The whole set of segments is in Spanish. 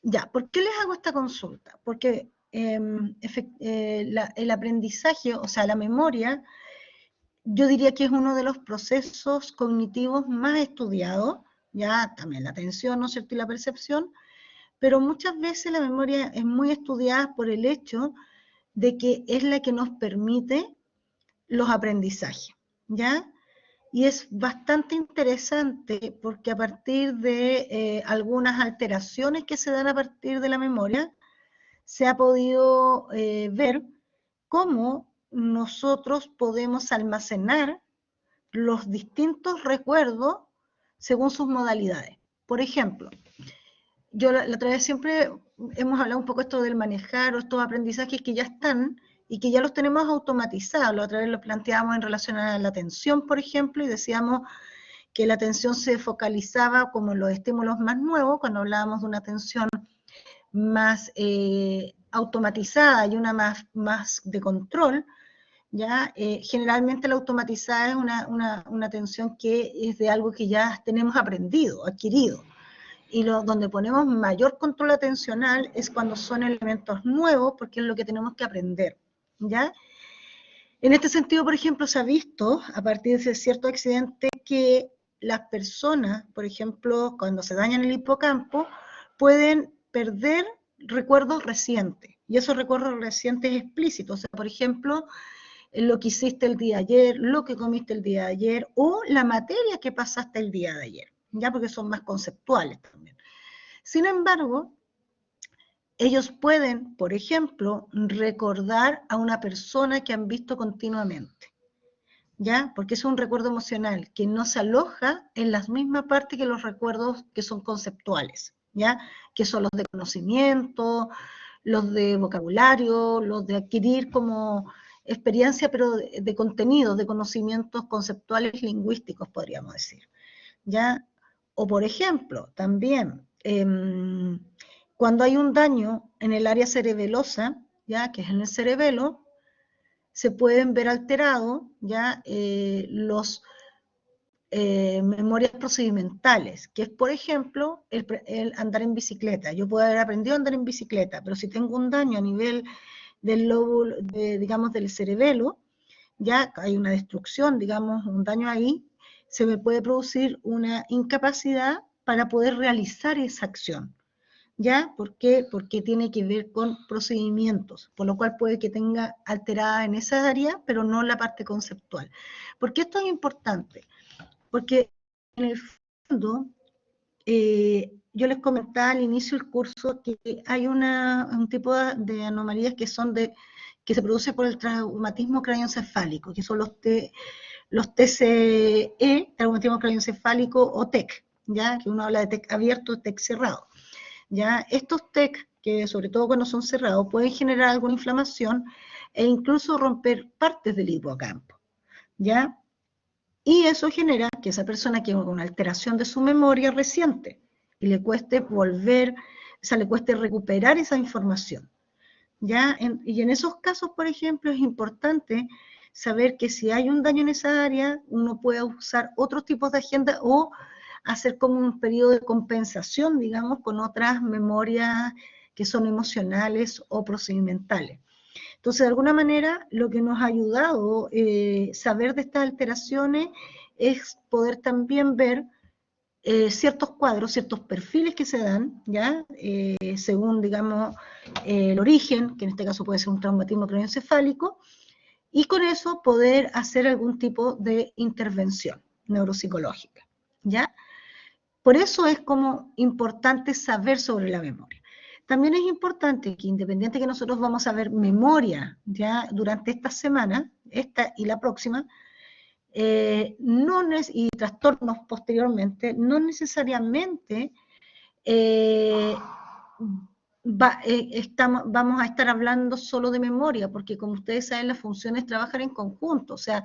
Ya, ¿por qué les hago esta consulta? Porque el aprendizaje, o sea, la memoria, yo diría que es uno de los procesos cognitivos más estudiados, ya también la atención, ¿no es cierto?, y la percepción, pero muchas veces la memoria es muy estudiada por el hecho de que es la que nos permite los aprendizajes, ¿ya? Y es bastante interesante porque a partir de algunas alteraciones que se dan a partir de la memoria, se ha podido ver cómo nosotros podemos almacenar los distintos recuerdos según sus modalidades. Por ejemplo, yo la otra vez siempre hemos hablado un poco esto del manejar o estos aprendizajes que ya están y que ya los tenemos automatizados. La otra vez lo planteábamos en relación a la atención, por ejemplo, y decíamos que la atención se focalizaba como en los estímulos más nuevos, cuando hablábamos de una atención más automatizada y una más de control, ¿ya? Generalmente la automatizada es una atención que es de algo que ya tenemos aprendido, adquirido. Y donde ponemos mayor control atencional es cuando son elementos nuevos, porque es lo que tenemos que aprender, ¿ya? En este sentido, por ejemplo, se ha visto, a partir de ciertos accidentes, que las personas, por ejemplo, cuando se dañan el hipocampo, pueden perder recuerdos recientes, y esos recuerdos recientes explícitos, o sea, por ejemplo, lo que hiciste el día de ayer, lo que comiste el día de ayer, o la materia que pasaste el día de ayer, ya porque son más conceptuales también. Sin embargo, ellos pueden, por ejemplo, recordar a una persona que han visto continuamente, ¿ya? Porque es un recuerdo emocional que no se aloja en las mismas partes que los recuerdos que son conceptuales, ¿ya? Que son los de conocimiento, los de vocabulario, los de adquirir como experiencia, pero de contenidos, de conocimientos conceptuales lingüísticos, podríamos decir, ¿ya? O por ejemplo, también, cuando hay un daño en el área cerebelosa, ¿ya? Que es en el cerebelo, se pueden ver alterados, ¿ya? Los memorias procedimentales, que es, por ejemplo, el andar en bicicleta. Yo puedo haber aprendido a andar en bicicleta, pero si tengo un daño a nivel del lóbulo, digamos, del cerebelo, ya hay una destrucción, digamos, un daño ahí, se me puede producir una incapacidad para poder realizar esa acción. ¿Ya? ¿Por qué? Porque tiene que ver con procedimientos, por lo cual puede que tenga alterada en esa área, pero no la parte conceptual. ¿Por qué esto es importante? Porque en el fondo, yo les comentaba al inicio del curso que hay un tipo de anomalías que se produce por el traumatismo craneoencefálico, que son los TCE, traumatismo craneoencefálico, o TEC, ¿ya? Que uno habla de TEC abierto, TEC cerrado. ¿Ya? Estos TEC, que sobre todo cuando son cerrados, pueden generar alguna inflamación e incluso romper partes del hipocampo, ¿ya? Y eso genera que esa persona tenga una alteración de su memoria reciente y le cueste volver, o sea, le cueste recuperar esa información, ¿ya? Y en esos casos, por ejemplo, es importante saber que si hay un daño en esa área, uno puede usar otros tipos de agenda o hacer como un periodo de compensación, digamos, con otras memorias que son emocionales o procedimentales. Entonces, de alguna manera, lo que nos ha ayudado saber de estas alteraciones es poder también ver ciertos cuadros, ciertos perfiles que se dan, ¿ya? Según, digamos, el origen, que en este caso puede ser un traumatismo craneoencefálico, y con eso poder hacer algún tipo de intervención neuropsicológica, ¿ya? Por eso es como importante saber sobre la memoria. También es importante que, independiente que nosotros vamos a ver memoria ya durante esta semana, esta y la próxima, y trastornos posteriormente, no necesariamente vamos a estar hablando solo de memoria, porque como ustedes saben, las funciones trabajan en conjunto, o sea,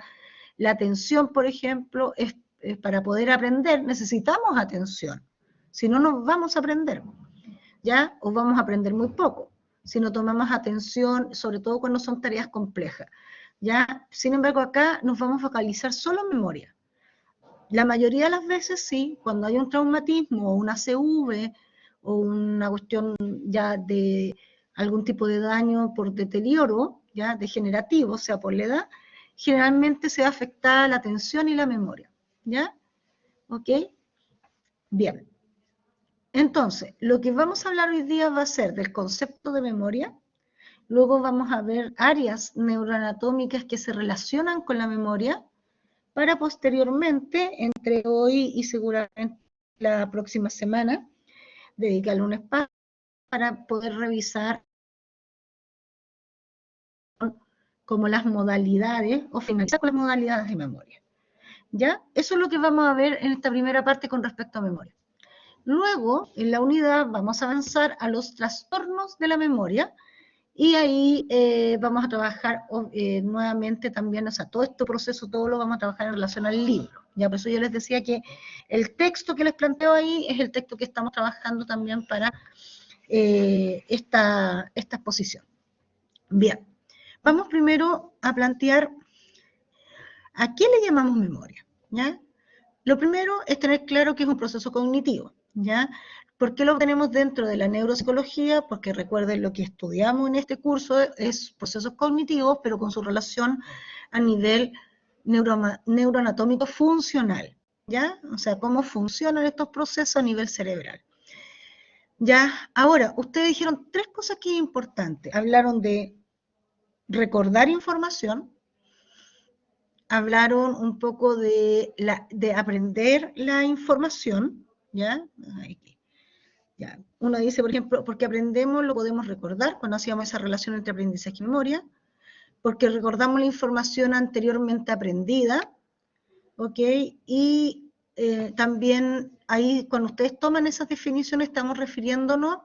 la atención, por ejemplo, para poder aprender necesitamos atención, si no, no vamos a aprender, ¿ya? O vamos a aprender muy poco, si no tomamos atención, sobre todo cuando son tareas complejas, ¿ya? Sin embargo, acá nos vamos a focalizar solo en memoria. La mayoría de las veces sí, cuando hay un traumatismo o una CV o una cuestión ya de algún tipo de daño por deterioro, ya degenerativo, o sea, por la edad, generalmente se va a afectar la atención y la memoria, ¿ya? ¿Ok? Bien. Entonces, lo que vamos a hablar hoy día va a ser del concepto de memoria. Luego vamos a ver áreas neuroanatómicas que se relacionan con la memoria, para posteriormente, entre hoy y seguramente la próxima semana, dedicarle un espacio para poder revisar como las modalidades o finalizar con las modalidades de memoria. ¿Ya? Eso es lo que vamos a ver en esta primera parte con respecto a memoria. Luego, en la unidad, vamos a avanzar a los trastornos de la memoria, y ahí vamos a trabajar nuevamente también, o sea, todo este proceso, todo lo vamos a trabajar en relación al libro. Ya por eso yo les decía que el texto que les planteo ahí es el texto que estamos trabajando también para esta exposición. Bien, vamos primero a plantear a qué le llamamos memoria, ¿ya? Lo primero es tener claro que es un proceso cognitivo, ¿ya? ¿Por qué lo tenemos dentro de la neuropsicología? Porque recuerden, lo que estudiamos en este curso es procesos cognitivos, pero con su relación a nivel neuroanatómico funcional, ¿ya? O sea, cómo funcionan estos procesos a nivel cerebral. Ya, ahora, ustedes dijeron tres cosas que es importante. Hablaron de recordar información, hablaron un poco de aprender la información, ¿ya? Ya. Uno dice, por ejemplo, porque aprendemos lo podemos recordar cuando hacíamos esa relación entre aprendizaje y memoria, porque recordamos la información anteriormente aprendida, ¿ok? Y también ahí, cuando ustedes toman esas definiciones, estamos refiriéndonos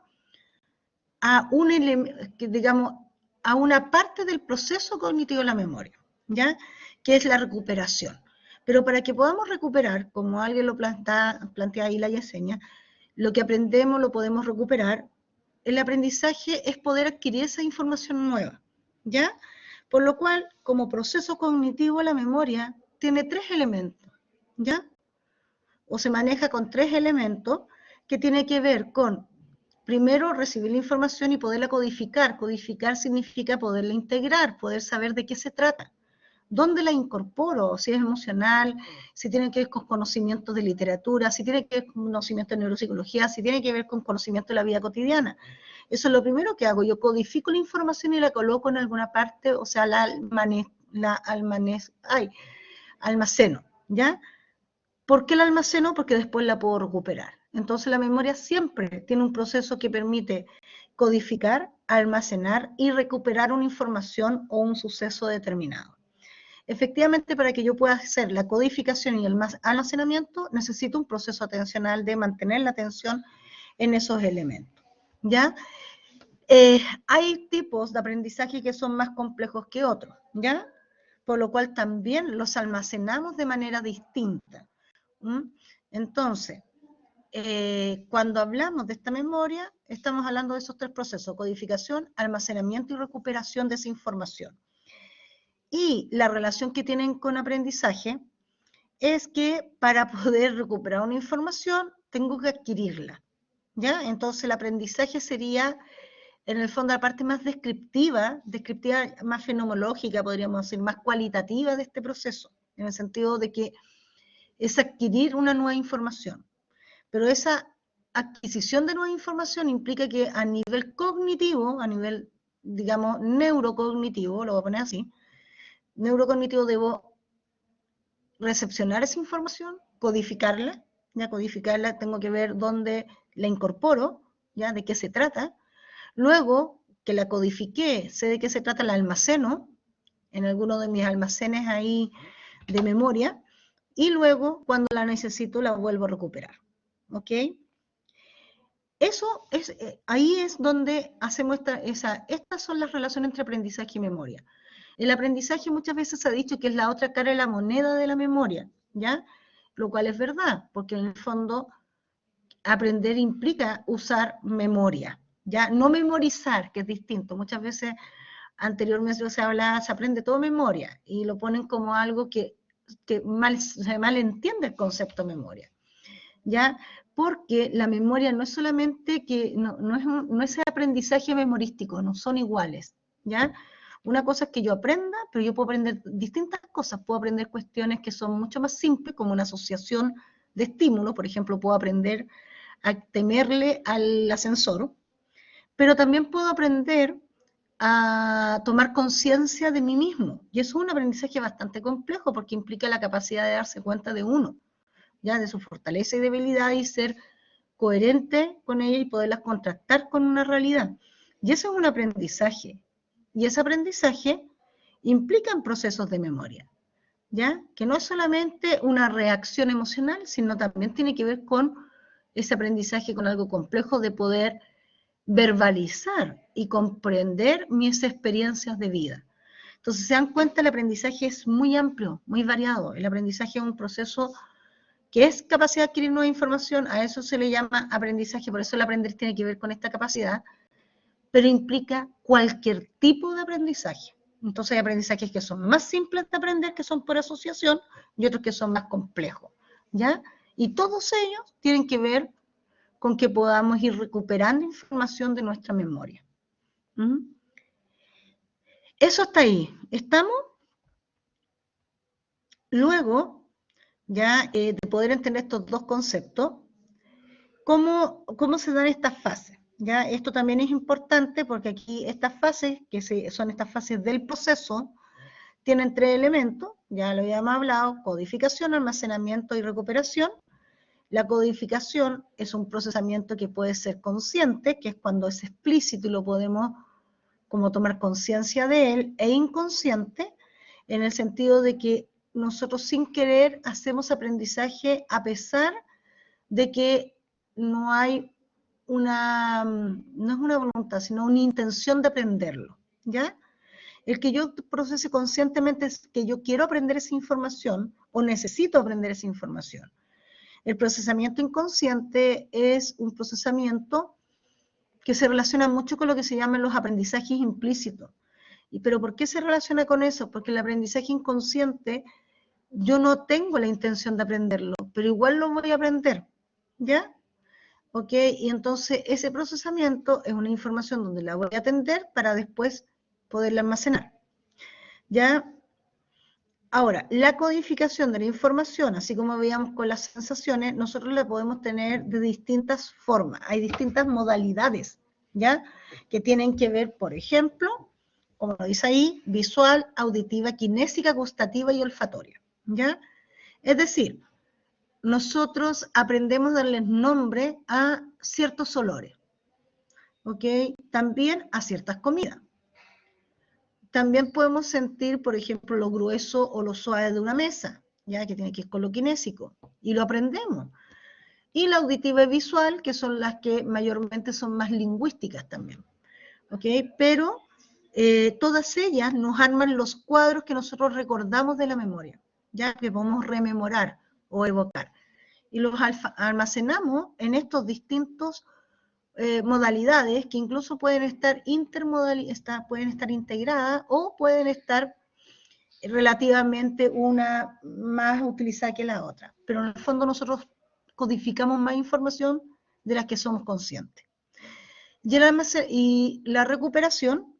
a un elemento, digamos, a una parte del proceso cognitivo de la memoria, ¿ya? Que es la recuperación. Pero para que podamos recuperar, como alguien lo plantea ahí la Yesenia, lo que aprendemos lo podemos recuperar. El aprendizaje es poder adquirir esa información nueva, ¿ya? Por lo cual, como proceso cognitivo, la memoria tiene tres elementos, ¿ya? O se maneja con tres elementos que tiene que ver con, primero, recibir la información y poderla codificar. Codificar significa poderla integrar, poder saber de qué se trata. ¿Dónde la incorporo? Si es emocional, si tiene que ver con conocimientos de literatura, si tiene que ver con conocimiento de neuropsicología, si tiene que ver con conocimiento de la vida cotidiana. Eso es lo primero que hago. Yo codifico la información y la coloco en alguna parte, o sea, almaceno, ¿ya? ¿Por qué la almaceno? Porque después la puedo recuperar. Entonces la memoria siempre tiene un proceso que permite codificar, almacenar y recuperar una información o un suceso determinado. Efectivamente, para que yo pueda hacer la codificación y el almacenamiento, necesito un proceso atencional de mantener la atención en esos elementos, ¿ya? Hay tipos de aprendizaje que son más complejos que otros, ¿ya? Por lo cual también los almacenamos de manera distinta. Entonces, cuando hablamos de esta memoria, estamos hablando de esos tres procesos: codificación, almacenamiento y recuperación de esa información. Y la relación que tienen con aprendizaje es que para poder recuperar una información tengo que adquirirla, ¿ya? Entonces el aprendizaje sería, en el fondo, la parte más descriptiva, más fenomenológica, podríamos decir, más cualitativa de este proceso, en el sentido de que es adquirir una nueva información. Pero esa adquisición de nueva información implica que a nivel cognitivo, a nivel, digamos, neurocognitivo, lo voy a poner así, neurocognitivo, debo recepcionar esa información, codificarla, ya codificarla, tengo que ver dónde la incorporo, ya de qué se trata. Luego que la codifiqué, sé de qué se trata, la almaceno en alguno de mis almacenes ahí de memoria, y luego, cuando la necesito, la vuelvo a recuperar. ¿Ok? Eso es, ahí es donde hacemos estas son las relaciones entre aprendizaje y memoria. El aprendizaje muchas veces se ha dicho que es la otra cara de la moneda de la memoria, ¿ya? Lo cual es verdad, porque en el fondo aprender implica usar memoria, ¿ya? No memorizar, que es distinto. Muchas veces anteriormente se aprende todo memoria, y lo ponen como algo que se malentiende el concepto memoria, ¿ya? porque la memoria no es solamente que, no es aprendizaje memorístico, no son iguales, ¿ya? Una cosa es que yo aprenda, pero yo puedo aprender distintas cosas, puedo aprender cuestiones que son mucho más simples, como una asociación de estímulos, por ejemplo, puedo aprender a temerle al ascensor, pero también puedo aprender a tomar conciencia de mí mismo, y eso es un aprendizaje bastante complejo, porque implica la capacidad de darse cuenta de uno, ya de su fortaleza y debilidad, y ser coherente con ella y poderlas contrastar con una realidad. Y eso es un aprendizaje. Y ese aprendizaje implica en procesos de memoria, ¿ya? Que no es solamente una reacción emocional, sino también tiene que ver con ese aprendizaje, con algo complejo de poder verbalizar y comprender mis experiencias de vida. Entonces, se dan cuenta, el aprendizaje es muy amplio, muy variado. El aprendizaje es un proceso que es capacidad de adquirir nueva información, a eso se le llama aprendizaje, por eso el aprender tiene que ver con esta capacidad, pero implica cualquier tipo de aprendizaje. Entonces hay aprendizajes que son más simples de aprender, que son por asociación, y otros que son más complejos, ¿ya? Y todos ellos tienen que ver con que podamos ir recuperando información de nuestra memoria. ¿Mm? Eso está ahí. ¿Estamos? Luego, ya de poder entender estos dos conceptos, ¿cómo se dan estas fases? ¿Ya? Esto también es importante porque aquí estas fases, que son estas fases del proceso, tienen tres elementos, ya lo habíamos hablado: codificación, almacenamiento y recuperación. La codificación es un procesamiento que puede ser consciente, que es cuando es explícito y lo podemos como tomar conciencia de él, e inconsciente, en el sentido de que nosotros sin querer hacemos aprendizaje a pesar de que no hay no es una voluntad, sino una intención de aprenderlo, ¿ya? El que yo procese conscientemente es que yo quiero aprender esa información o necesito aprender esa información. El procesamiento inconsciente es un procesamiento que se relaciona mucho con lo que se llaman los aprendizajes implícitos. ¿Pero por qué se relaciona con eso? Porque el aprendizaje inconsciente, yo no tengo la intención de aprenderlo, pero igual lo voy a aprender, ¿ya? ¿Ok? Y entonces ese procesamiento es una información donde la voy a atender para después poderla almacenar, ¿ya? Ahora, la codificación de la información, así como veíamos con las sensaciones, nosotros la podemos tener de distintas formas. Hay distintas modalidades, ¿ya? Que tienen que ver, por ejemplo, como lo dice ahí, visual, auditiva, kinésica, gustativa y olfatoria, ¿ya? Es decir, nosotros aprendemos a darles nombre a ciertos olores, ¿ok? También a ciertas comidas. También podemos sentir, por ejemplo, lo grueso o lo suave de una mesa, ya que tiene que ir con lo kinésico, y lo aprendemos. Y la auditiva y visual, que son las que mayormente son más lingüísticas también, ¿ok? Pero todas ellas nos arman los cuadros que nosotros recordamos de la memoria, ya que podemos rememorar o evocar. Y los almacenamos en estos distintos modalidades que incluso pueden estar pueden estar integradas o pueden estar relativamente una más utilizada que la otra. Pero en el fondo nosotros codificamos más información de la que somos conscientes. Y la recuperación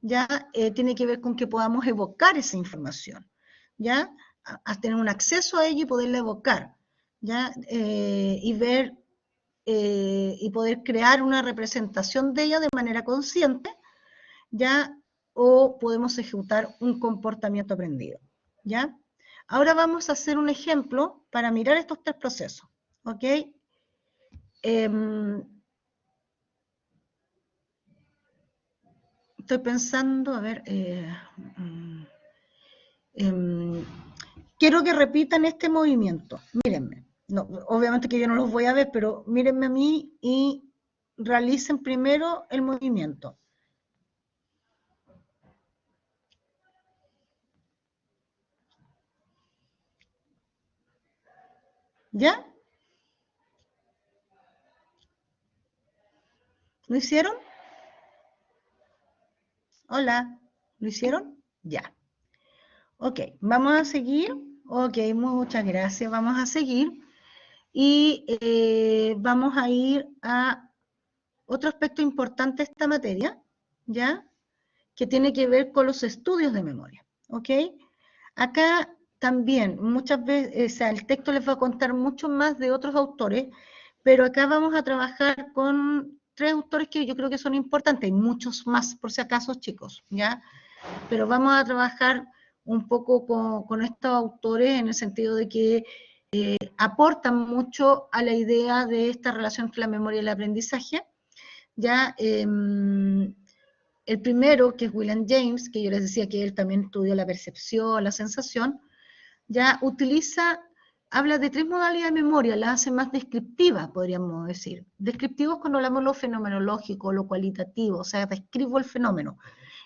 ya tiene que ver con que podamos evocar esa información, ya a tener un acceso a ella y poderla evocar, ya y ver y poder crear una representación de ella de manera consciente, ya, o podemos ejecutar un comportamiento aprendido, ¿ya? Ahora vamos a hacer un ejemplo para mirar estos tres procesos, ¿ok? Estoy pensando, a ver, quiero que repitan este movimiento, mírenme. No, obviamente que yo no los voy a ver, pero mírenme a mí y realicen primero el movimiento. ¿Ya? ¿Lo hicieron? Hola, ¿lo hicieron? Ya. Ok, vamos a seguir. Ok, muchas gracias. Vamos a seguir. Y vamos a ir a otro aspecto importante de esta materia, ¿ya? Que tiene que ver con los estudios de memoria, ¿ok? Acá también, muchas veces, o sea, el texto les va a contar mucho más de otros autores, pero acá vamos a trabajar con 3 autores que yo creo que son importantes, y muchos más, por si acaso, chicos, ¿ya? Pero vamos a trabajar un poco con estos autores en el sentido de que aportan mucho a la idea de esta relación entre la memoria y el aprendizaje, ¿ya? El primero, que es William James, que yo les decía que él también estudió la percepción, la sensación, ya habla de 3 modalidades de memoria, las hace más descriptivas, podríamos decir. Descriptivos cuando hablamos de lo fenomenológico, lo cualitativo, o sea, describo el fenómeno.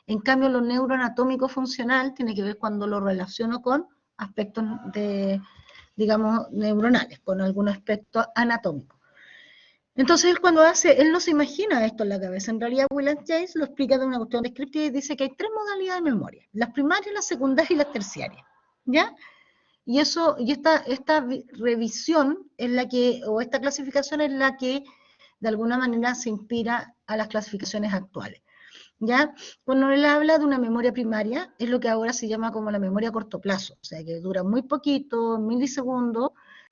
En cambio, lo neuroanatómico funcional tiene que ver cuando lo relaciono con aspectos digamos, neuronales, con algún aspecto anatómico. Entonces él no se imagina esto en la cabeza. En realidad William James lo explica de una cuestión descriptiva y dice que hay 3 modalidades de memoria: las primarias, las secundarias y las terciarias, ¿ya? Y esta revisión es la que, o esta clasificación es la que de alguna manera se inspira a las clasificaciones actuales, ¿ya? Cuando él habla de una memoria primaria, es lo que ahora se llama como la memoria a corto plazo, o sea, que dura muy poquito, milisegundos,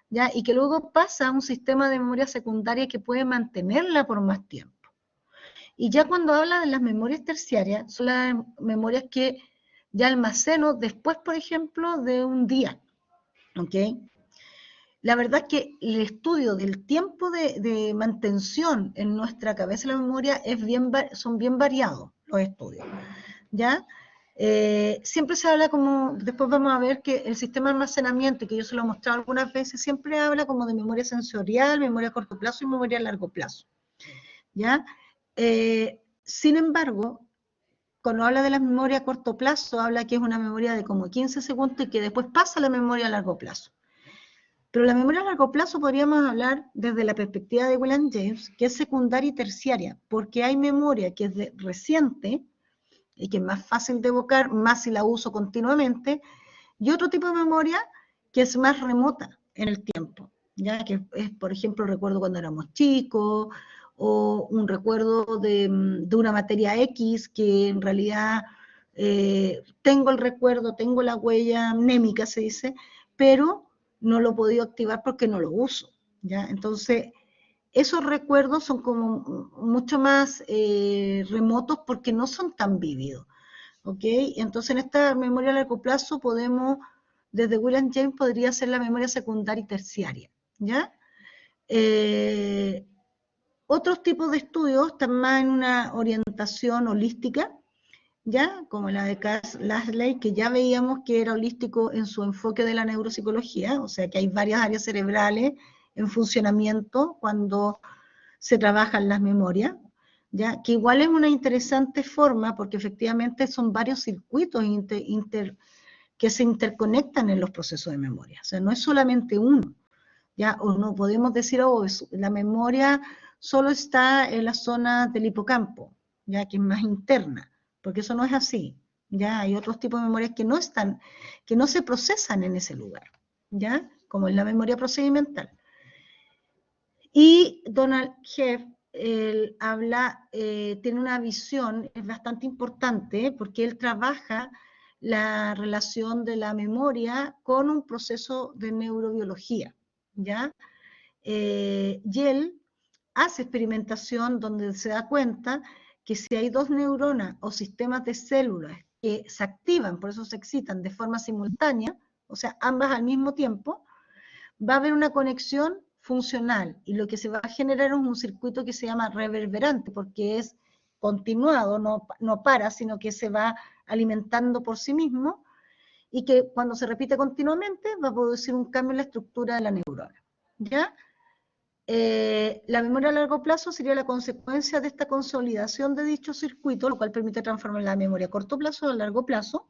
¿ya? Y que luego pasa a un sistema de memoria secundaria que puede mantenerla por más tiempo. Y ya cuando habla de las memorias terciarias, son las memorias que ya almaceno después, por ejemplo, de un día, ¿ok? La verdad es que el estudio del tiempo de mantención en nuestra cabeza de la memoria son bien variados los estudios, ¿ya? Siempre se habla como, después vamos a ver que el sistema de almacenamiento, que yo se lo he mostrado algunas veces, siempre habla como de memoria sensorial, memoria a corto plazo y memoria a largo plazo, ¿ya? Sin embargo, cuando habla de la memoria a corto plazo, habla que es una memoria de como 15 segundos y que después pasa a la memoria a largo plazo. Pero la memoria a largo plazo podríamos hablar desde la perspectiva de William James, que es secundaria y terciaria, porque hay memoria que es reciente y que es más fácil de evocar, más si la uso continuamente, y otro tipo de memoria que es más remota en el tiempo, ya que es, por ejemplo, recuerdo cuando éramos chicos, o un recuerdo de una materia X que en realidad tengo el recuerdo, tengo la huella mnémica, se dice, pero no lo he podido activar porque no lo uso, ¿ya? Entonces, esos recuerdos son como mucho más remotos porque no son tan vívidos, ¿ok? Entonces, en esta memoria a largo plazo podemos, desde William James, podría ser la memoria secundaria y terciaria, ¿ya? Otros tipos de estudios están más en una orientación holística, ¿ya? Como la de Cass Lasley, que ya veíamos que era holístico en su enfoque de la neuropsicología, o sea que hay varias áreas cerebrales en funcionamiento cuando se trabajan las memorias, ¿ya? Que igual es una interesante forma porque efectivamente son varios circuitos que se interconectan en los procesos de memoria, o sea, no es solamente uno, ¿ya? O no podemos decir, oh, la memoria solo está en la zona del hipocampo, ya que es más interna, porque eso no es así, ya hay otros tipos de memorias que no están, que no se procesan en ese lugar, ya, como es la memoria procedimental. Y Donald Hebb, él habla, tiene una visión, es bastante importante, porque él trabaja la relación de la memoria con un proceso de neurobiología, ¿ya? Y él hace experimentación donde se da cuenta que si hay 2 neuronas o sistemas de células que se activan, por eso se excitan de forma simultánea, o sea, ambas al mismo tiempo, va a haber una conexión funcional y lo que se va a generar es un circuito que se llama reverberante porque es continuado, no para, sino que se va alimentando por sí mismo y que cuando se repite continuamente va a producir un cambio en la estructura de la neurona, ¿ya? La memoria a largo plazo sería la consecuencia de esta consolidación de dicho circuito, lo cual permite transformar la memoria a corto plazo a largo plazo.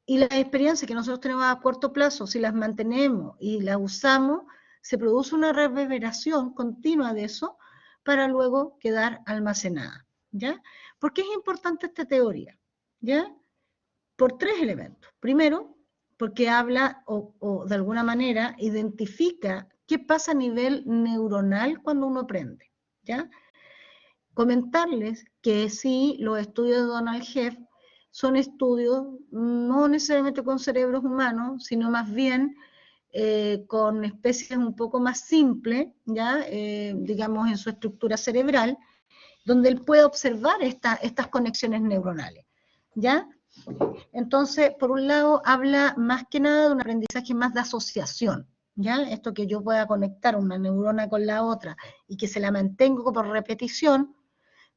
Y las experiencias que nosotros tenemos a corto plazo, si las mantenemos y las usamos, se produce una reverberación continua de eso para luego quedar almacenada, ¿ya? ¿Por qué es importante esta teoría? ¿Ya? Por 3 elementos. Primero, porque habla o de alguna manera identifica qué pasa a nivel neuronal cuando uno aprende, ¿ya? Comentarles que sí, los estudios de Donald Heff son estudios no necesariamente con cerebros humanos, sino más bien con especies un poco más simples, ¿ya? Digamos en su estructura cerebral, donde él puede observar estas conexiones neuronales, ¿ya? Entonces, por un lado, habla más que nada de un aprendizaje más de asociación, ¿ya? Esto que yo pueda conectar una neurona con la otra y que se la mantengo por repetición,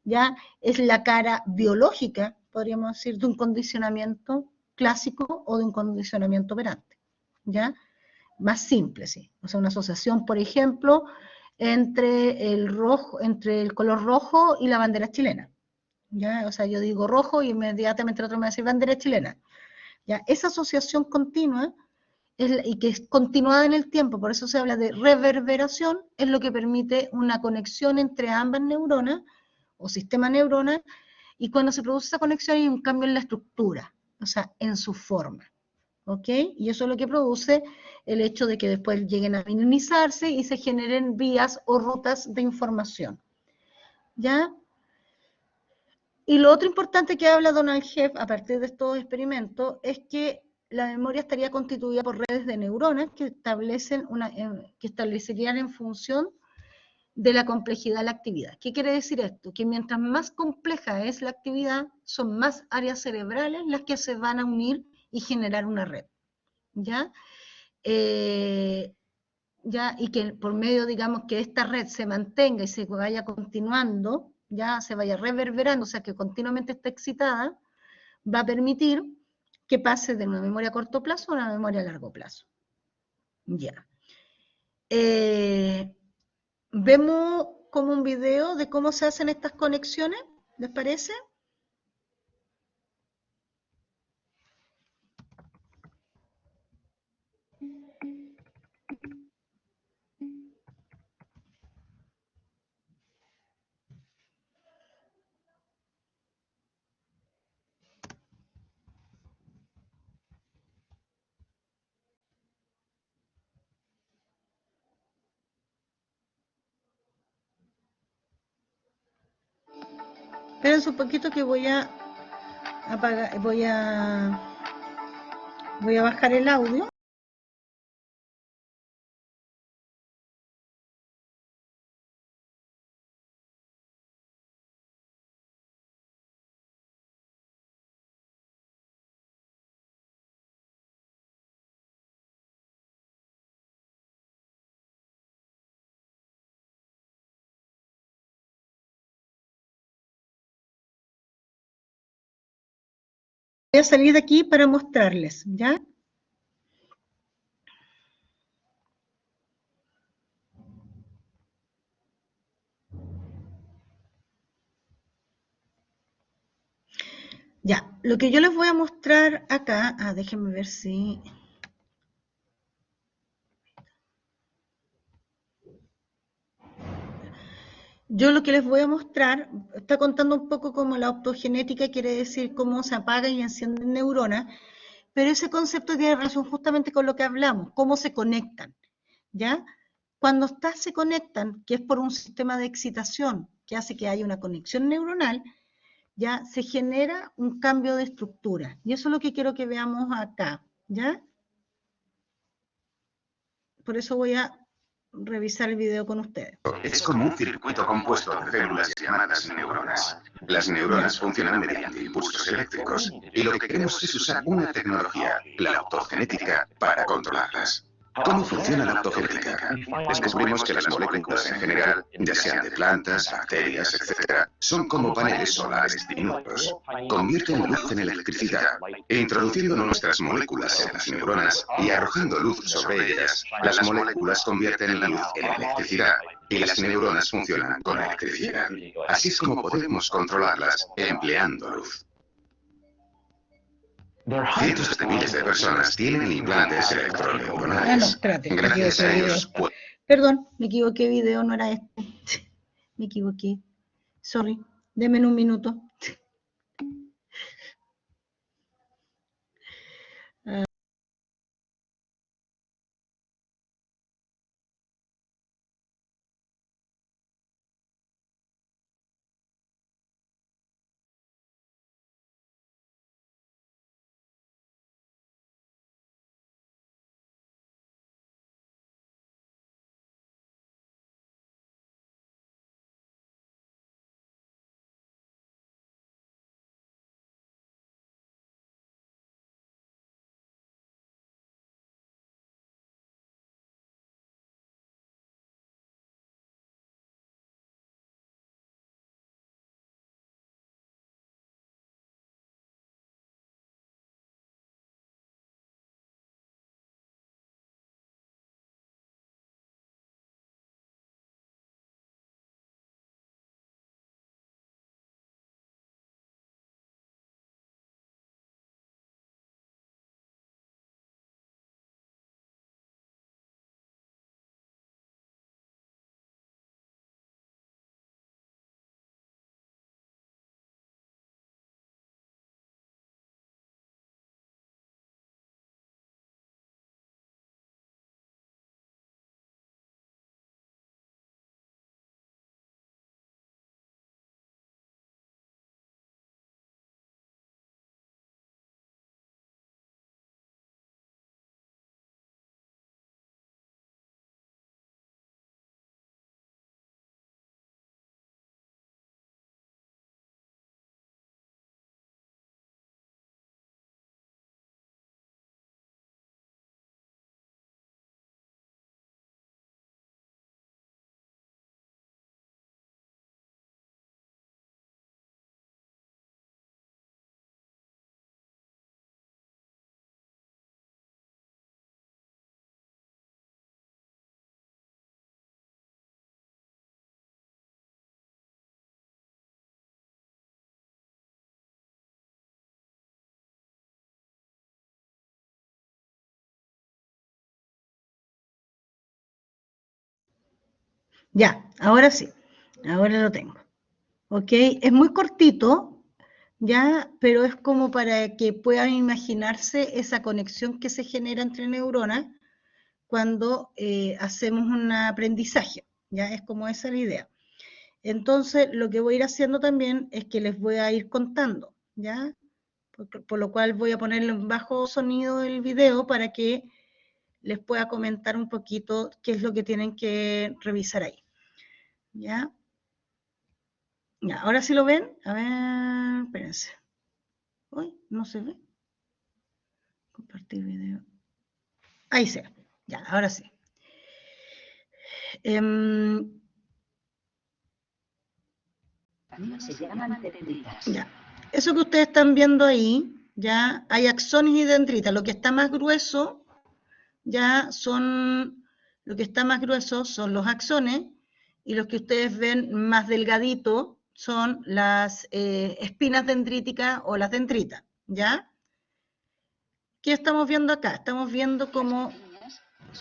¿ya? Es la cara biológica, podríamos decir, de un condicionamiento clásico o de un condicionamiento operante, ¿ya? Más simple, sí. O sea, una asociación, por ejemplo, entre el color rojo y la bandera chilena, ¿ya? O sea, yo digo rojo y inmediatamente el otro me va a decir bandera chilena, ¿ya? Esa asociación continua y que es continuada en el tiempo, por eso se habla de reverberación, es lo que permite una conexión entre ambas neuronas o sistema neuronal, y cuando se produce esa conexión hay un cambio en la estructura, o sea, en su forma, ¿ok? Y eso es lo que produce el hecho de que después lleguen a minimizarse y se generen vías o rutas de información, ¿ya? Y lo otro importante que habla Donald Heff a partir de estos experimentos es que la memoria estaría constituida por redes de neuronas que establecerían en función de la complejidad de la actividad. ¿Qué quiere decir esto? Que mientras más compleja es la actividad, son más áreas cerebrales las que se van a unir y generar una red, ¿ya? ¿Ya? Y que por medio, digamos, que esta red se mantenga y se vaya continuando, ya se vaya reverberando, o sea, que continuamente esté excitada, va a permitir que pase de una memoria a corto plazo a una memoria a largo plazo. Ya. Vemos como un video de cómo se hacen estas conexiones, ¿les parece? Espérense un poquito que voy a apagar, voy a bajar el audio. Voy a salir de aquí para mostrarles, ¿ya? Ya, lo que yo les voy a mostrar acá, déjenme ver si... Yo lo que les voy a mostrar, está contando un poco como la optogenética quiere decir cómo se apagan y encienden neuronas, pero ese concepto tiene relación justamente con lo que hablamos, cómo se conectan, ¿ya? Cuando se conectan, que es por un sistema de excitación que hace que haya una conexión neuronal, ya se genera un cambio de estructura. Y eso es lo que quiero que veamos acá, ¿ya? Por eso voy a revisar el video con ustedes. Es como un circuito compuesto de células llamadas neuronas. Las neuronas funcionan mediante impulsos eléctricos y lo que queremos es usar una tecnología, la optogenética, para controlarlas. ¿Cómo funciona la optogenética? Descubrimos que las moléculas en general, ya sean de plantas, bacterias, etc., son como paneles solares diminutos. Convierten luz en electricidad, e introduciendo nuestras moléculas en las neuronas y arrojando luz sobre ellas, las moléculas convierten la luz en electricidad y las neuronas funcionan con electricidad. Así es como podemos controlarlas empleando luz. Cientos de miles de personas tienen implantes electroneuronales. Gracias a ellos... Perdón, me equivoqué, video no era este. Me equivoqué. Sorry, denme un minuto. Ya, ahora sí, ahora lo tengo. ¿Ok? Es muy cortito, ¿ya? Pero es como para que puedan imaginarse esa conexión que se genera entre neuronas cuando hacemos un aprendizaje, ¿ya? Es como esa la idea. Entonces, lo que voy a ir haciendo también es que les voy a ir contando, ¿ya? Por lo cual voy a poner en bajo sonido el video para que les pueda comentar un poquito qué es lo que tienen que revisar ahí, ¿ya? Ya, ahora sí lo ven. A ver, espérense. Uy, no se ve. Compartir video. Ahí se ve. Ya, ahora sí. Se llaman dendritas. Ya. Eso que ustedes están viendo ahí, ya hay axones y dendritas. Lo que está más grueso, ya son, lo que está más grueso son los axones y los que ustedes ven más delgadito son las espinas dendríticas o las dendritas, ¿ya? ¿Qué estamos viendo acá? Estamos viendo como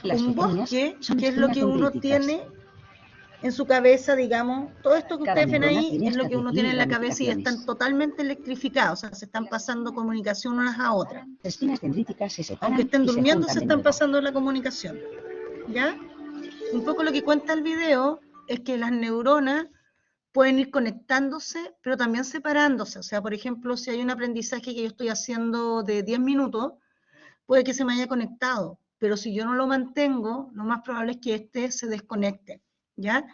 un bosque, que es lo que uno tiene en su cabeza, digamos. Todo esto que ustedes ven ahí es lo que uno tiene en la cabeza y están totalmente electrificados, o sea, se están pasando comunicación unas a otras. Las espinas dendríticas se separan. Aunque estén y durmiendo, se se juntan están pasando la comunicación. ¿Ya? Un poco lo que cuenta el video es que las neuronas pueden ir conectándose, pero también separándose. O sea, por ejemplo, si hay un aprendizaje que yo estoy haciendo de 10 minutos, puede que se me haya conectado, pero si yo no lo mantengo, lo más probable es que este se desconecte, ¿ya?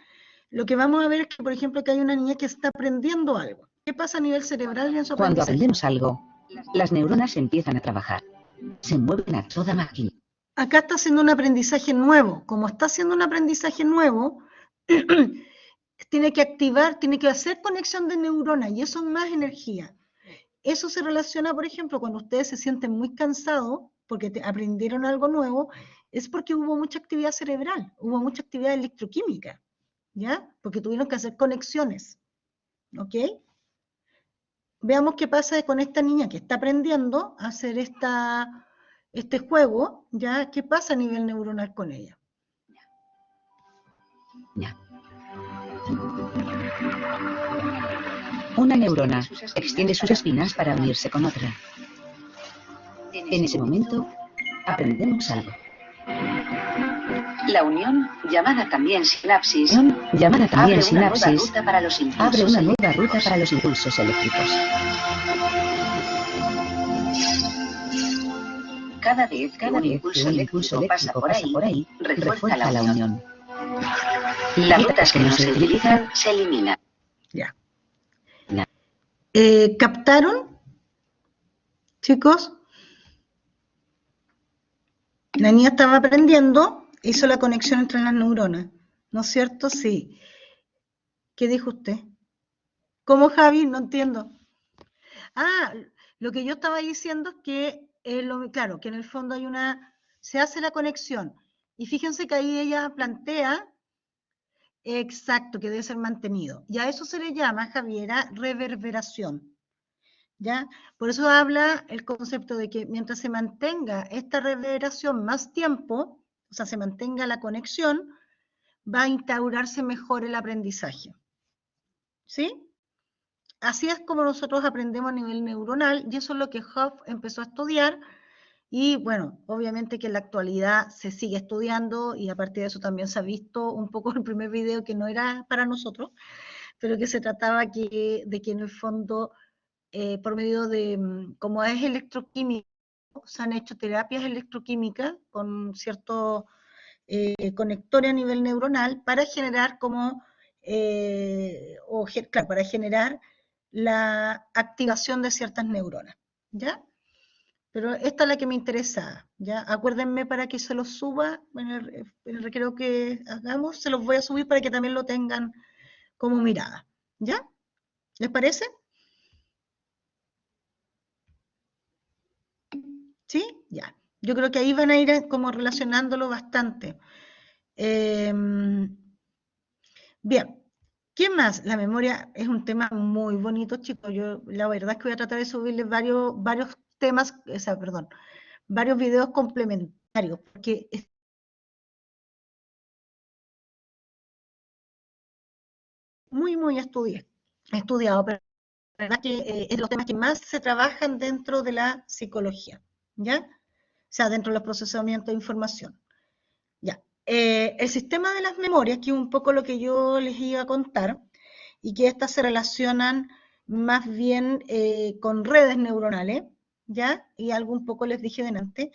Lo que vamos a ver es que, por ejemplo, que hay una niña que está aprendiendo algo. ¿Qué pasa a nivel cerebral en su Cuando aprendizaje? aprendemos algo, las neuronas empiezan a trabajar. Se mueven a toda máquina. Acá está haciendo un aprendizaje nuevo. Como está haciendo un aprendizaje nuevo, tiene que activar, tiene que hacer conexión de neuronas y eso es más energía. Eso se relaciona, por ejemplo, cuando ustedes se sienten muy cansados porque aprendieron algo nuevo, es porque hubo mucha actividad cerebral, hubo mucha actividad electroquímica, ¿ya? Porque tuvieron que hacer conexiones, ¿ok? Veamos qué pasa con esta niña que está aprendiendo a hacer este juego, ¿ya? ¿Qué pasa a nivel neuronal con ella? Ya. Una neurona extiende sus espinas para unirse con otra. En ese momento, aprendemos algo. La unión, llamada también sinapsis, abre una nueva ruta para los impulsos eléctricos. Cada vez que un impulso eléctrico pasa por ahí, refuerza la unión. Las rutas que no se utilizan se eliminan. Ya. ¿Captaron, chicos? La niña estaba aprendiendo, hizo la conexión entre las neuronas, ¿no es cierto? Sí. ¿Qué dijo usted? ¿Cómo, Javi? No entiendo. Ah, lo que yo estaba diciendo es que, claro, que en el fondo se hace la conexión. Y fíjense que ahí ella plantea, exacto, que debe ser mantenido. Y a eso se le llama, Javiera, reverberación. ¿Ya? Por eso habla el concepto de que mientras se mantenga esta reverberación más tiempo, o sea, se mantenga la conexión, va a instaurarse mejor el aprendizaje. ¿Sí? Así es como nosotros aprendemos a nivel neuronal y eso es lo que Hoff empezó a estudiar y bueno, obviamente que en la actualidad se sigue estudiando y a partir de eso también se ha visto un poco el primer video que no era para nosotros, pero que se trataba de que en el fondo por medio de, como es electroquímico, se han hecho terapias electroquímicas con ciertos conectores a nivel neuronal para generar claro, para generar la activación de ciertas neuronas, ¿ya? Pero esta es la que me interesa, ¿ya? Acuérdenme para que se los suba en el recreo que hagamos, se los voy a subir para que también lo tengan como mirada, ¿ya? ¿Les parece? ¿Sí? Ya. Yo creo que ahí van a ir como relacionándolo bastante. Bien. ¿Qué más? La memoria es un tema muy bonito, chicos. Yo la verdad es que voy a tratar de subirles varios temas, o sea, perdón, varios videos complementarios, porque muy estudiado, pero la verdad que es los temas que más se trabajan dentro de la psicología, ¿ya? O sea, dentro de los procesamientos de información. Ya. El sistema de las memorias, que es un poco lo que yo les iba a contar, y que estas se relacionan más bien con redes neuronales, ¿ya? Y algo un poco les dije delante,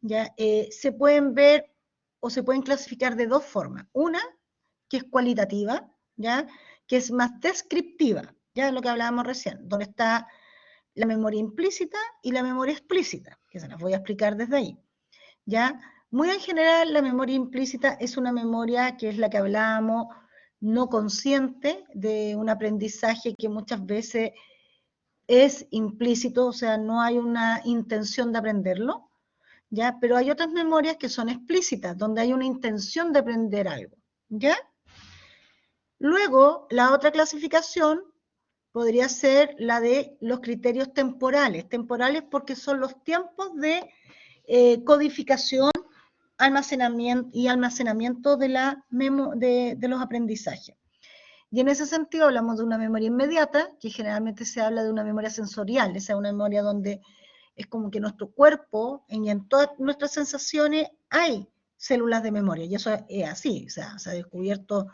¿ya? Se pueden ver o se pueden clasificar de dos formas. Una, que es cualitativa, ¿ya? Que es más descriptiva, ya lo que hablábamos recién, donde está la memoria implícita y la memoria explícita, que se las voy a explicar desde ahí, ¿ya? Muy en general, la memoria implícita es una memoria que es la que hablábamos, no consciente, de un aprendizaje que muchas veces es implícito, o sea, no hay una intención de aprenderlo, ¿ya? Pero hay otras memorias que son explícitas, donde hay una intención de aprender algo, ¿ya? Luego, la otra clasificación podría ser la de los criterios temporales. Temporales porque son los tiempos de codificación y almacenamiento de los aprendizajes. Y en ese sentido hablamos de una memoria inmediata, que generalmente se habla de una memoria sensorial, esa es una memoria donde es como que nuestro cuerpo y en todas nuestras sensaciones hay células de memoria, y eso es así, o sea, se ha descubierto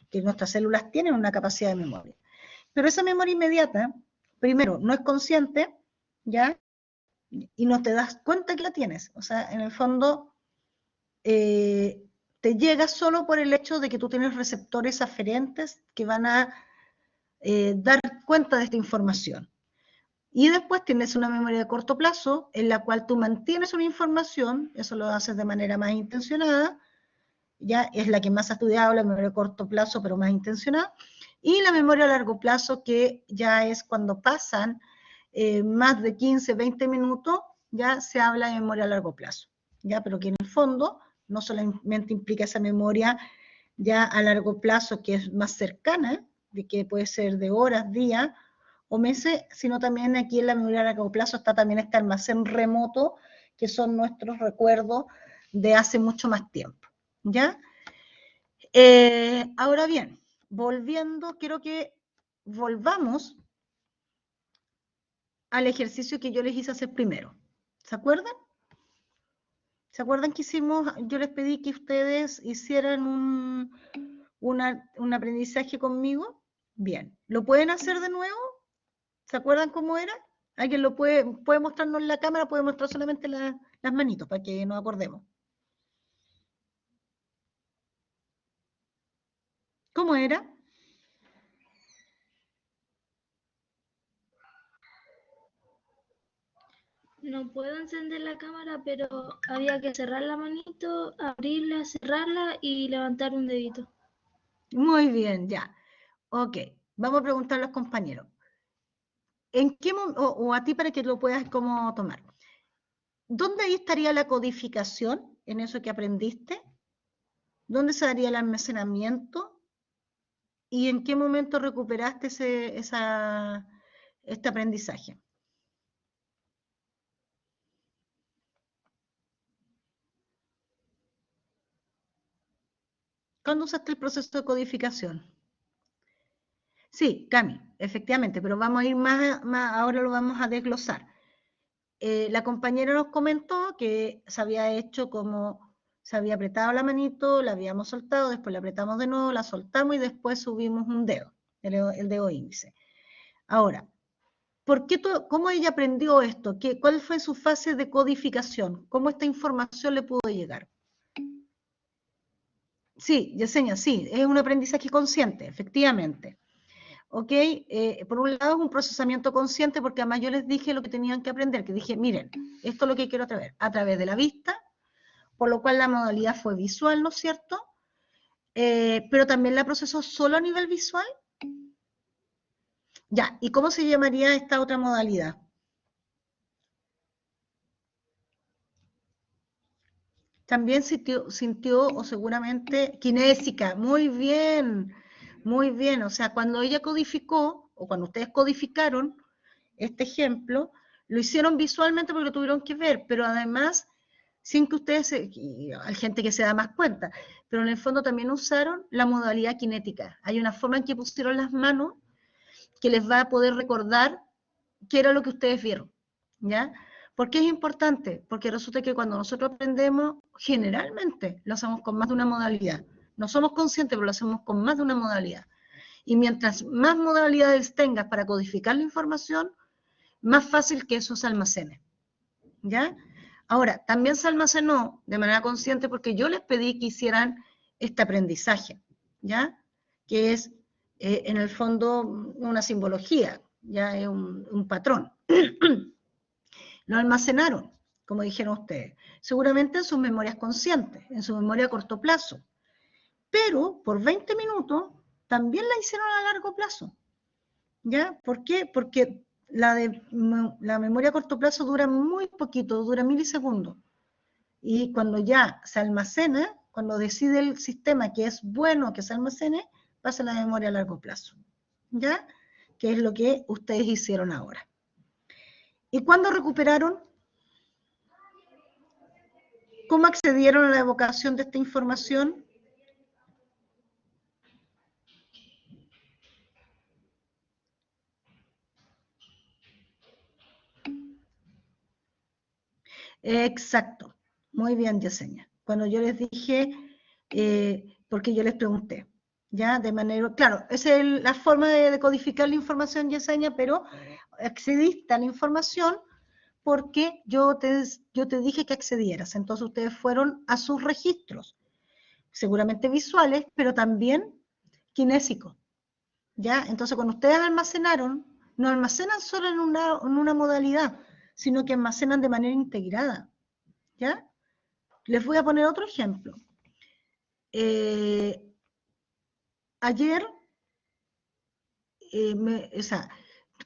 que nuestras células tienen una capacidad de memoria. Pero esa memoria inmediata, primero, no es consciente, ¿ya? Y no te das cuenta que la tienes. O sea, en el fondo, te llega solo por el hecho de que tú tienes receptores aferentes que van a dar cuenta de esta información. Y después tienes una memoria de corto plazo en la cual tú mantienes una información, eso lo haces de manera más intencionada, ya es la que más ha estudiado, la memoria de corto plazo, pero más intencionada, y la memoria a largo plazo, que ya es cuando pasan más de 15, 20 minutos, ya se habla de memoria a largo plazo, ya, pero que en el fondo no solamente implica esa memoria ya a largo plazo, que es más cercana, de que puede ser de horas, días o meses, sino también aquí en la memoria a largo plazo está también este almacén remoto, que son nuestros recuerdos de hace mucho más tiempo, ¿ya? Ahora bien, volviendo, quiero que volvamos al ejercicio que yo les hice hacer primero. ¿Se acuerdan? ¿Se acuerdan que hicimos? Yo les pedí que ustedes hicieran un aprendizaje conmigo. Bien, ¿lo pueden hacer de nuevo? ¿Se acuerdan cómo era? ¿Alguien lo puede mostrarnos en la cámara? Puede mostrar solamente las manitos para que nos acordemos. ¿Cómo era? No puedo encender la cámara, pero había que cerrar la manito, abrirla, cerrarla y levantar un dedito. Muy bien, ya. Ok, vamos a preguntar a los compañeros. ¿En qué o a ti para que lo puedas como tomar? ¿Dónde ahí estaría la codificación en eso que aprendiste? ¿Dónde se daría el almacenamiento? ¿Y en qué momento recuperaste este aprendizaje? ¿Cuándo usaste el proceso de codificación? Sí, Cami, efectivamente, pero vamos a ir más ahora lo vamos a desglosar. La compañera nos comentó que se había hecho como, se había apretado la manito, la habíamos soltado, después la apretamos de nuevo, la soltamos y después subimos un dedo, el dedo índice. Ahora, ¿cómo ella aprendió esto? ¿Cuál fue su fase de codificación? ¿Cómo esta información le pudo llegar? Sí, Yesenia, sí, es un aprendizaje consciente, efectivamente. ¿Ok? Por un lado es un procesamiento consciente porque además yo les dije lo que tenían que aprender, que dije, miren, esto es lo que quiero a través de la vista, por lo cual la modalidad fue visual, ¿no es cierto? Pero también la procesó solo a nivel visual. Ya, ¿y cómo se llamaría esta otra modalidad? También sintió o seguramente kinésica, muy bien, o sea, cuando ella codificó, o cuando ustedes codificaron este ejemplo, lo hicieron visualmente porque lo tuvieron que ver, pero además, sin que ustedes, hay gente que se da más cuenta, pero en el fondo también usaron la modalidad cinética. Hay una forma en que pusieron las manos que les va a poder recordar qué era lo que ustedes vieron, ¿ya? ¿Por qué es importante? Porque resulta que cuando nosotros aprendemos, generalmente lo hacemos con más de una modalidad. No somos conscientes, pero lo hacemos con más de una modalidad. Y mientras más modalidades tengas para codificar la información, más fácil que eso se almacene, ¿ya? Ahora, también se almacenó de manera consciente porque yo les pedí que hicieran este aprendizaje, ¿ya? Que es, en el fondo, una simbología, ya es un patrón. Lo almacenaron, como dijeron ustedes, seguramente en sus memorias conscientes, en su memoria a corto plazo, pero por 20 minutos también la hicieron a largo plazo, ¿ya? ¿Por qué? Porque la memoria a corto plazo dura muy poquito, dura milisegundos, y cuando ya se almacena, cuando decide el sistema que es bueno que se almacene, pasa a la memoria a largo plazo, ¿ya? Que es lo que ustedes hicieron ahora. ¿Y cuándo recuperaron? ¿Cómo accedieron a la evocación de esta información? Exacto. Muy bien, Yesenia. Cuando yo les dije, porque yo les pregunté, ¿ya? De manera, claro, esa es la forma de codificar la información, Yesenia, pero accediste a la información porque yo te dije que accedieras. Entonces ustedes fueron a sus registros, seguramente visuales, pero también kinésicos, ¿ya? Entonces cuando ustedes almacenaron, no almacenan solo en una modalidad, sino que almacenan de manera integrada, ¿ya? Les voy a poner otro ejemplo. Ayer, o sea,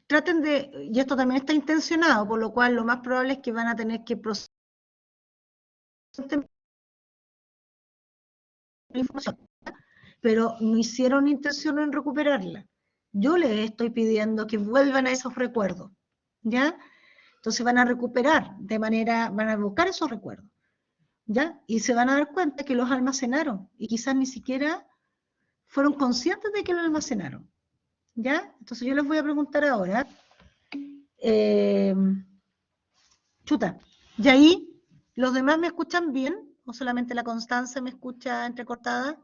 traten de, y esto también está intencionado, por lo cual lo más probable es que van a tener que procesar la información, pero no hicieron intención en recuperarla. Yo les estoy pidiendo que vuelvan a esos recuerdos, ¿ya? Entonces van a recuperar de manera, van a buscar esos recuerdos, ¿ya? Y se van a dar cuenta que los almacenaron y quizás ni siquiera fueron conscientes de que lo almacenaron, ¿ya? Entonces yo les voy a preguntar ahora, chuta, ¿y ahí los demás me escuchan bien? ¿O solamente la Constanza me escucha entrecortada?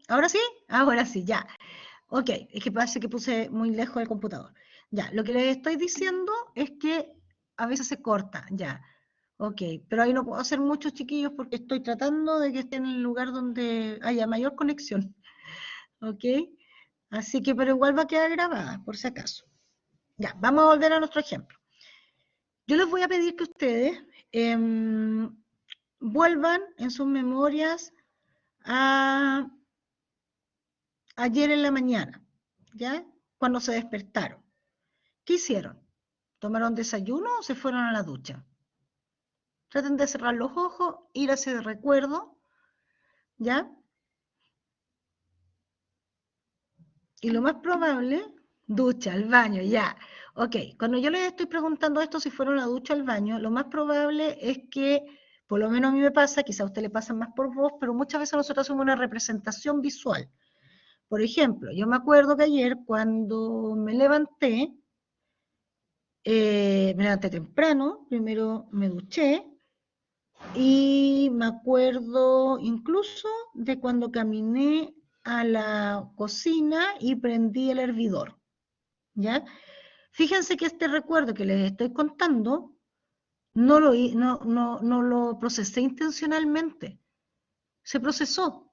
¿Ahora sí? Ahora sí, ya. Ok, es que parece que puse muy lejos el computador. Ya, lo que les estoy diciendo es que a veces se corta, ya. Ok, pero ahí no puedo hacer muchos, chiquillos, porque estoy tratando de que estén en el lugar donde haya mayor conexión. Ok, así que, pero igual va a quedar grabada, por si acaso. Ya, vamos a volver a nuestro ejemplo. Yo les voy a pedir que ustedes vuelvan en sus memorias a ayer en la mañana, ¿ya? Cuando se despertaron. ¿Qué hicieron? ¿Tomaron desayuno o se fueron a la ducha? Traten de cerrar los ojos, ir a ese recuerdo, ¿ya? Y lo más probable, ducha, al baño, ya. Ok, cuando yo les estoy preguntando esto, si fueron a la ducha o al baño, lo más probable es que, por lo menos a mí me pasa, quizá a usted le pasa más por voz, pero muchas veces nosotros hacemos una representación visual. Por ejemplo, yo me acuerdo que ayer cuando me levanté temprano, primero me duché, y me acuerdo incluso de cuando caminé a la cocina y prendí el hervidor, ¿ya? Fíjense que este recuerdo que les estoy contando no lo procesé intencionalmente, se procesó,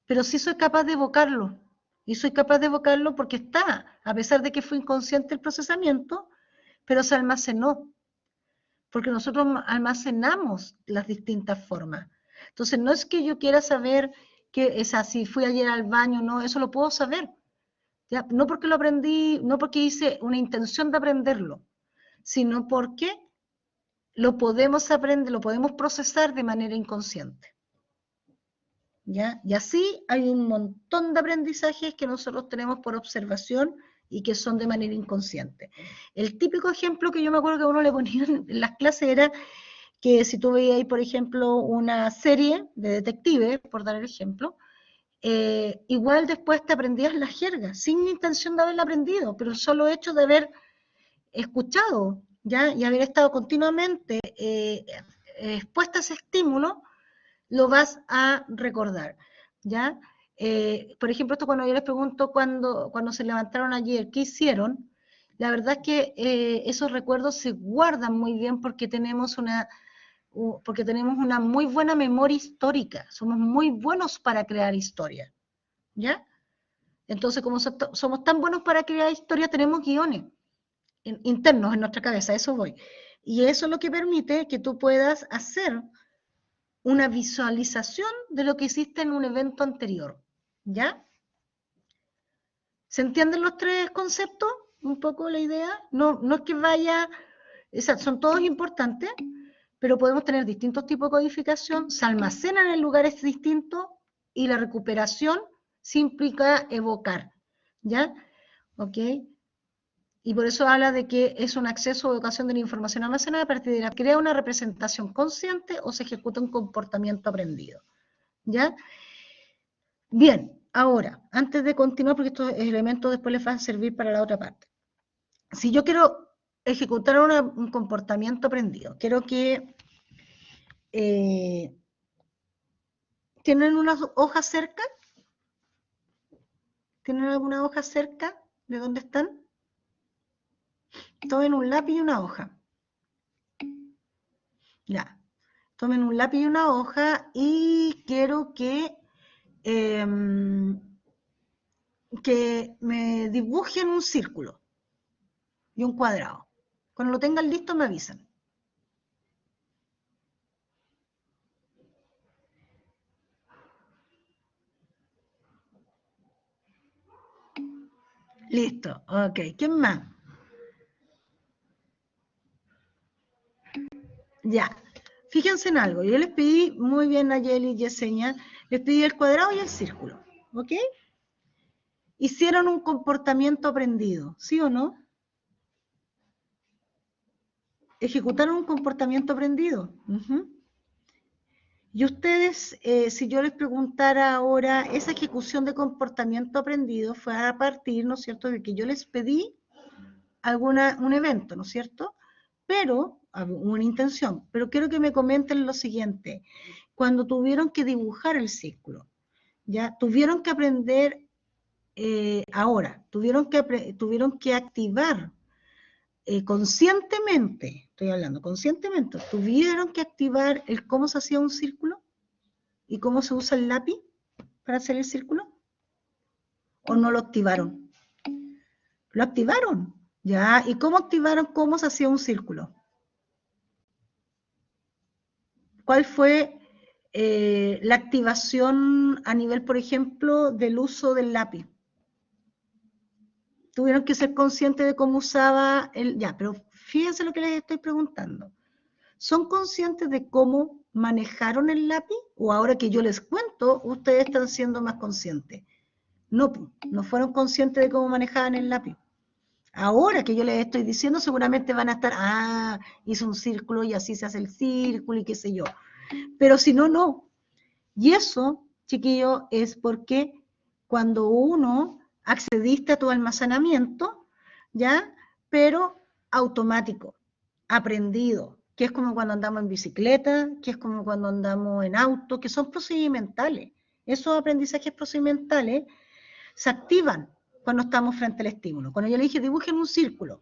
pero sí soy capaz de evocarlo, y soy capaz de evocarlo porque está, a pesar de que fue inconsciente el procesamiento, pero se almacenó, porque nosotros almacenamos las distintas formas. Entonces, no es que yo quiera saber que si fui ayer al baño, no, eso lo puedo saber. ¿Ya? No porque lo aprendí, no porque hice una intención de aprenderlo, sino porque lo podemos aprender, lo podemos procesar de manera inconsciente. ¿Ya? Y así hay un montón de aprendizajes que nosotros tenemos por observación y que son de manera inconsciente. El típico ejemplo que yo me acuerdo que a uno le ponían en las clases era que si tú veías ahí, por ejemplo, una serie de detectives, por dar el ejemplo, igual después te aprendías la jerga, sin intención de haberla aprendido, pero el solo hecho de haber escuchado, ¿ya? Y haber estado continuamente expuesta a ese estímulo, lo vas a recordar, ¿ya? Por ejemplo, esto cuando yo les pregunto cuando se levantaron ayer, ¿qué hicieron? La verdad es que esos recuerdos se guardan muy bien porque tenemos una muy buena memoria histórica, somos muy buenos para crear historia, ¿ya? Entonces, como somos tan buenos para crear historia, tenemos guiones internos en nuestra cabeza, a eso voy. Y eso es lo que permite que tú puedas hacer una visualización de lo que hiciste en un evento anterior, ¿ya? ¿Se entienden los tres conceptos? Un poco la idea. No es que vaya, son todos importantes, pero podemos tener distintos tipos de codificación, se almacenan en lugares distintos y la recuperación sí implica evocar, ¿ya? ¿Ok? Y por eso habla de que es un acceso o evocación de la información almacenada a partir de la crea una representación consciente o se ejecuta un comportamiento aprendido, ¿ya? Bien, ahora, antes de continuar, porque estos elementos después les van a servir para la otra parte. Si yo quiero ejecutar un comportamiento aprendido, quiero que ¿tienen unas hojas cerca? ¿Tienen alguna hoja cerca de dónde están? Tomen un lápiz y una hoja. Ya. Tomen un lápiz y una hoja y quiero que me dibujen un círculo y un cuadrado. Cuando lo tengan listo me avisan. Listo, ok. ¿Quién más? Ya. Fíjense en algo. Yo les pedí, muy bien Nayeli y Yesenia, les pedí el cuadrado y el círculo. ¿Ok? Hicieron un comportamiento aprendido, ¿sí o no? Ejecutaron un comportamiento aprendido. Y ustedes, si yo les preguntara ahora, esa ejecución de comportamiento aprendido fue a partir, ¿no es cierto?, de que yo les pedí un evento, ¿no es cierto? Pero, una intención, pero quiero que me comenten lo siguiente. Cuando tuvieron que dibujar el círculo, ¿ya? Tuvieron que aprender ahora, tuvieron que activar conscientemente, estoy hablando conscientemente, tuvieron que activar el cómo se hacía un círculo y cómo se usa el lápiz para hacer el círculo, o no lo activaron. Lo activaron, ya. ¿Y cómo activaron cómo se hacía un círculo? ¿Cuál fue la activación a nivel, por ejemplo, del uso del lápiz? Tuvieron que ser conscientes de cómo usaba el... Ya, pero fíjense lo que les estoy preguntando. ¿Son conscientes de cómo manejaron el lápiz? ¿O ahora que yo les cuento, ustedes están siendo más conscientes? No, no fueron conscientes de cómo manejaban el lápiz. Ahora que yo les estoy diciendo, seguramente van a estar, hizo un círculo y así se hace el círculo y qué sé yo. Pero si no, no. Y eso, chiquillos, es porque cuando uno accediste a tu almacenamiento, ¿ya? Pero automático, aprendido, que es como cuando andamos en bicicleta, que es como cuando andamos en auto, que son procedimentales. Esos aprendizajes procedimentales se activan cuando estamos frente al estímulo. Cuando yo le dije, dibujen un círculo,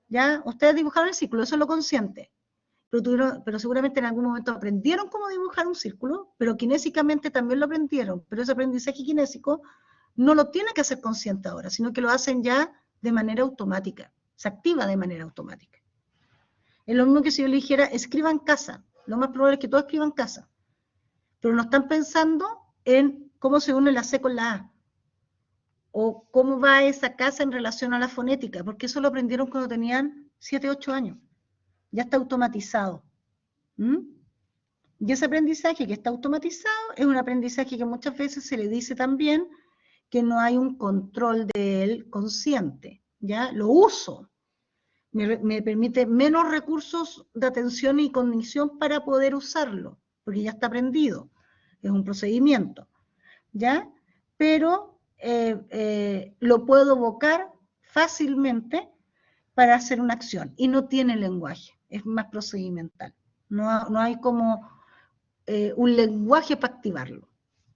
¿ya? Ustedes dibujaron el círculo, eso es lo consciente. Pero seguramente en algún momento aprendieron cómo dibujar un círculo, pero kinésicamente también lo aprendieron. Pero ese aprendizaje kinésico no lo tienen que hacer consciente ahora, sino que lo hacen ya de manera automática. Se activa de manera automática. Es lo mismo que si yo le dijera, escriban casa. Lo más probable es que todos escriban casa. Pero no están pensando en cómo se une la C con la A. O cómo va esa casa en relación a la fonética, porque eso lo aprendieron cuando tenían 7, 8 años. Ya está automatizado. Y ese aprendizaje que está automatizado es un aprendizaje que muchas veces se le dice también que no hay un control de él consciente, ¿ya? Lo uso, me permite menos recursos de atención y cognición para poder usarlo, porque ya está aprendido, es un procedimiento, ¿ya? Pero lo puedo evocar fácilmente para hacer una acción, y no tiene lenguaje, es más procedimental. No hay como un lenguaje para activarlo,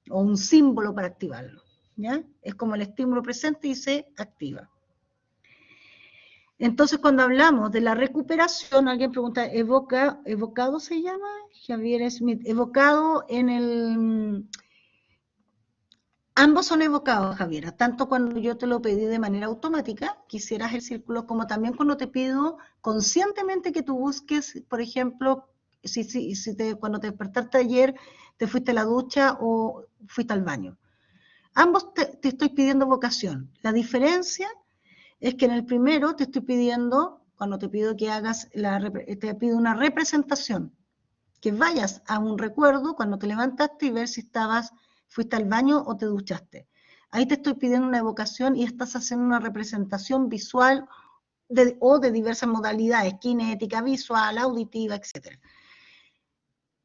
o un símbolo para activarlo, ¿ya? Es como el estímulo presente y se activa. Entonces, cuando hablamos de la recuperación, alguien pregunta, ¿evocado se llama? Javier Smith, evocado en el... Ambos son evocados, Javiera, tanto cuando yo te lo pedí de manera automática, quisieras el círculo, como también cuando te pido conscientemente que tú busques, por ejemplo, cuando te despertaste ayer, te fuiste a la ducha o fuiste al baño. Ambos te estoy pidiendo evocación. La diferencia es que en el primero te estoy pidiendo, cuando te pido que hagas, te pido una representación, que vayas a un recuerdo cuando te levantaste y ver si fuiste al baño o te duchaste. Ahí te estoy pidiendo una evocación y estás haciendo una representación visual o de diversas modalidades, kinética, visual, auditiva, etc.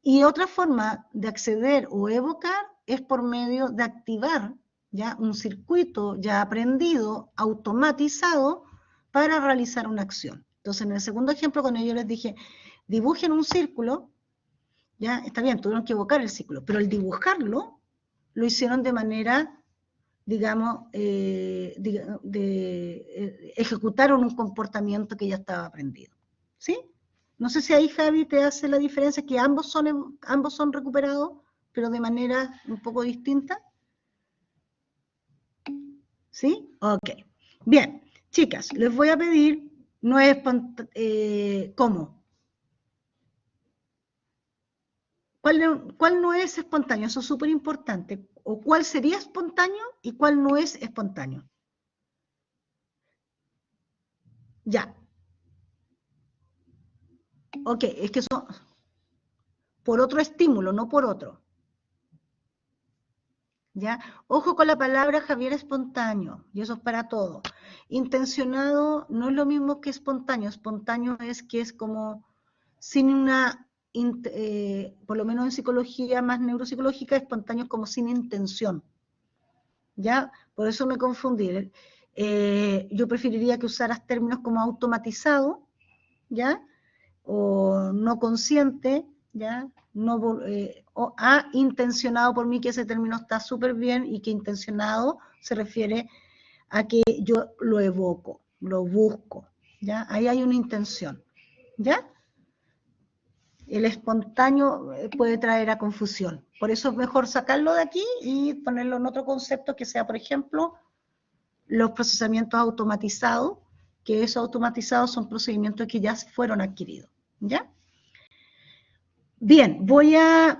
Y otra forma de acceder o evocar es por medio de activar ya un circuito ya aprendido, automatizado, para realizar una acción. Entonces, en el segundo ejemplo, cuando yo les dije, dibujen un círculo, ya está bien, tuvieron que evocar el círculo, pero al dibujarlo, lo hicieron de manera, digamos, ejecutaron un comportamiento que ya estaba aprendido. ¿Sí? No sé si ahí, Javi, te hace la diferencia, que ambos son recuperados, pero de manera un poco distinta. ¿Sí? Ok. Bien, chicas, les voy a pedir, ¿cómo? ¿Cuál no es espontáneo? Eso es súper importante. O cuál sería espontáneo y cuál no es espontáneo. Ya. Ok, es que eso por otro estímulo, no por otro. ¿Ya? Ojo con la palabra, Javier, espontáneo, y eso es para todo. Intencionado no es lo mismo que espontáneo. Espontáneo es que es como sin una, por lo menos en psicología más neuropsicológica, espontáneo es como sin intención. ¿Ya? Por eso me confundí. Yo preferiría que usaras términos como automatizado, ¿ya? O no consciente, ¿ya? No, o intencionado, por mí que ese término está súper bien, y que intencionado se refiere a que yo lo evoco, lo busco, ¿ya? Ahí hay una intención, ¿ya? El espontáneo puede traer a confusión. Por eso es mejor sacarlo de aquí y ponerlo en otro concepto que sea, por ejemplo, los procesamientos automatizados, que esos automatizados son procedimientos que ya fueron adquiridos, ¿ya? Bien,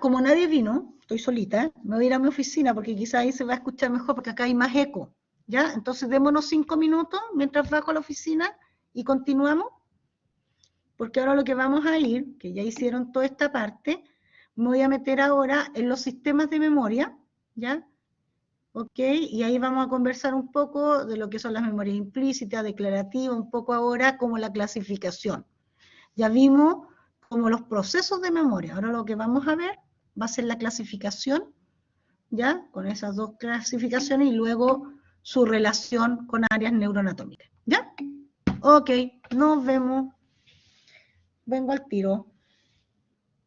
como nadie vino, estoy solita, me voy a ir a mi oficina porque quizás ahí se va a escuchar mejor porque acá hay más eco, ¿ya? Entonces démonos 5 minutos mientras bajo a la oficina y continuamos, porque ahora lo que vamos a ir, que ya hicieron toda esta parte, me voy a meter ahora en los sistemas de memoria, ¿ya? ¿Ok? Y ahí vamos a conversar un poco de lo que son las memorias implícitas, declarativas, un poco ahora como la clasificación. Ya vimos como los procesos de memoria. Ahora lo que vamos a ver va a ser la clasificación, ¿ya? Con esas dos clasificaciones y luego su relación con áreas neuroanatómicas, ¿ya? Ok, nos vemos. Vengo al tiro.